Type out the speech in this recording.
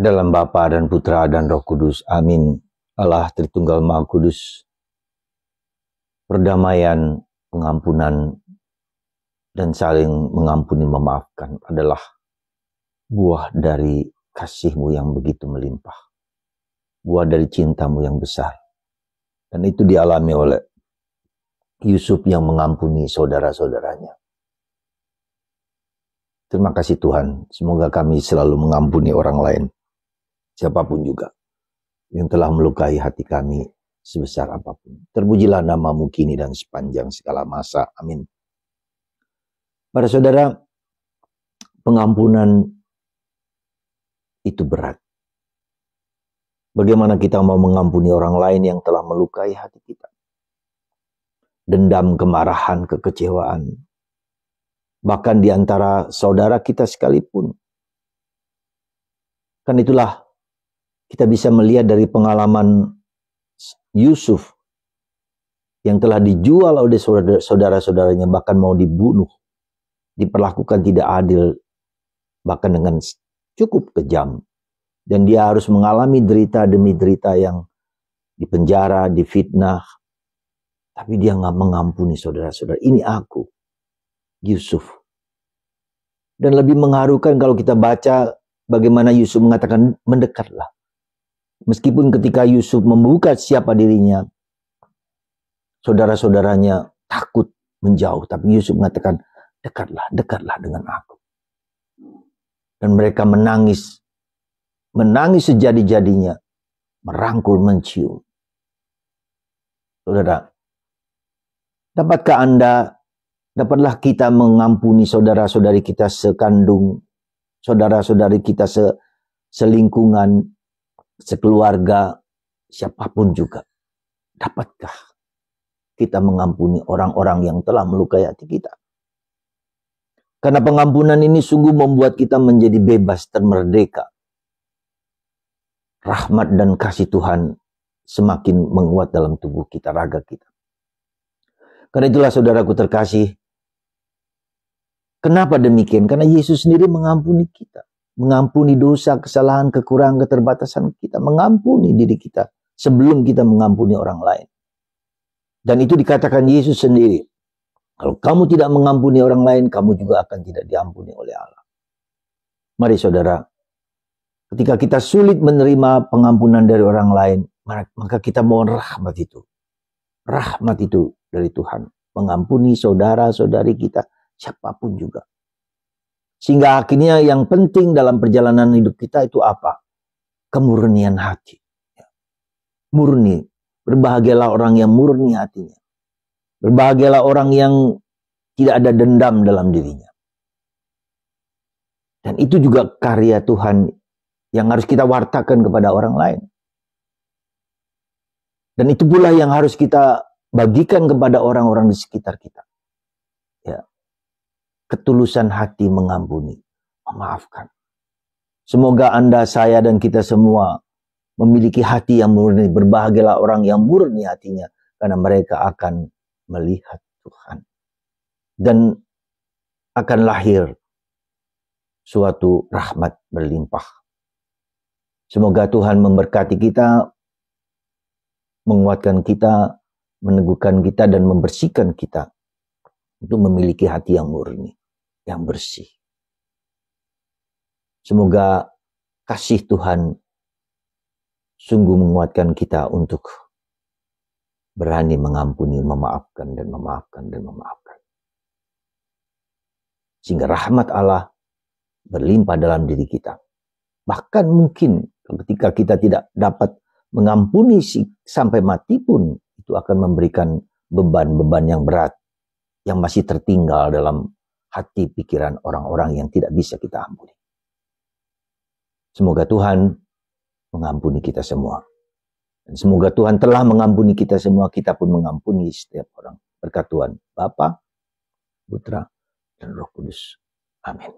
Dalam Bapa dan Putra dan Roh Kudus. Amin. Allah Tritunggal Maha Kudus, perdamaian, pengampunan, dan saling mengampuni memaafkan adalah buah dari kasih-Mu yang begitu melimpah. Buah dari cinta-Mu yang besar. Dan itu dialami oleh Yusuf yang mengampuni saudara-saudaranya. Terima kasih Tuhan. Semoga kami selalu mengampuni orang lain. Siapapun juga yang telah melukai hati kami sebesar apapun. Terpujilah nama-Mu kini dan sepanjang segala masa. Amin. Para saudara, pengampunan itu berat. Bagaimana kita mau mengampuni orang lain yang telah melukai hati kita? Dendam, kemarahan, kekecewaan. Bahkan di antara saudara kita sekalipun. Kan itulah kita bisa melihat dari pengalaman Yusuf yang telah dijual oleh saudara-saudaranya, bahkan mau dibunuh, diperlakukan tidak adil, bahkan dengan cukup kejam. Dan dia harus mengalami derita demi derita yang dipenjara, difitnah. Tapi dia nggak mengampuni saudara-saudara. Ini aku, Yusuf. Dan lebih mengharukan kalau kita baca bagaimana Yusuf mengatakan mendekatlah. Meskipun ketika Yusuf membuka siapa dirinya, saudara-saudaranya takut menjauh. Tapi Yusuf mengatakan, dekatlah, dekatlah dengan aku. Dan mereka menangis. Menangis sejadi-jadinya. Merangkul, mencium. Saudara, dapatlah kita mengampuni saudara-saudari kita sekandung, saudara-saudari kita selingkungan, sekeluarga, siapapun juga. Dapatkah kita mengampuni orang-orang yang telah melukai hati kita? Karena pengampunan ini sungguh membuat kita menjadi bebas dan merdeka. Rahmat dan kasih Tuhan semakin menguat dalam tubuh kita, raga kita. Karena itulah saudaraku terkasih. Kenapa demikian? Karena Yesus sendiri mengampuni kita. Mengampuni dosa, kesalahan, kekurangan, keterbatasan kita. Mengampuni diri kita sebelum kita mengampuni orang lain. Dan itu dikatakan Yesus sendiri. Kalau kamu tidak mengampuni orang lain, kamu juga akan tidak diampuni oleh Allah. Mari saudara, ketika kita sulit menerima pengampunan dari orang lain, maka kita mohon rahmat itu. Rahmat itu dari Tuhan. Mengampuni saudara-saudari kita, siapapun juga. Sehingga akhirnya yang penting dalam perjalanan hidup kita itu apa? Kemurnian hati. Murni. Berbahagialah orang yang murni hatinya. Berbahagialah orang yang tidak ada dendam dalam dirinya. Dan itu juga karya Tuhan yang harus kita wartakan kepada orang lain. Dan itu pula yang harus kita bagikan kepada orang-orang di sekitar kita. Ya. Ketulusan hati mengampuni, memaafkan. Semoga Anda, saya, dan kita semua memiliki hati yang murni. Berbahagialah orang yang murni hatinya, karena mereka akan melihat Tuhan. Dan akan lahir suatu rahmat berlimpah. Semoga Tuhan memberkati kita, menguatkan kita, meneguhkan kita, dan membersihkan kita untuk memiliki hati yang murni, yang bersih. Semoga kasih Tuhan sungguh menguatkan kita untuk berani mengampuni, memaafkan, dan memaafkan, dan memaafkan. Sehingga rahmat Allah berlimpah dalam diri kita. Bahkan mungkin ketika kita tidak dapat mengampuni sampai mati pun, itu akan memberikan beban-beban yang berat yang masih tertinggal dalam hati pikiran orang-orang yang tidak bisa kita ampuni. Semoga Tuhan mengampuni kita semua. Dan semoga Tuhan telah mengampuni kita semua, kita pun mengampuni setiap orang. Berkat Tuhan, Bapa, Putra, dan Roh Kudus. Amin.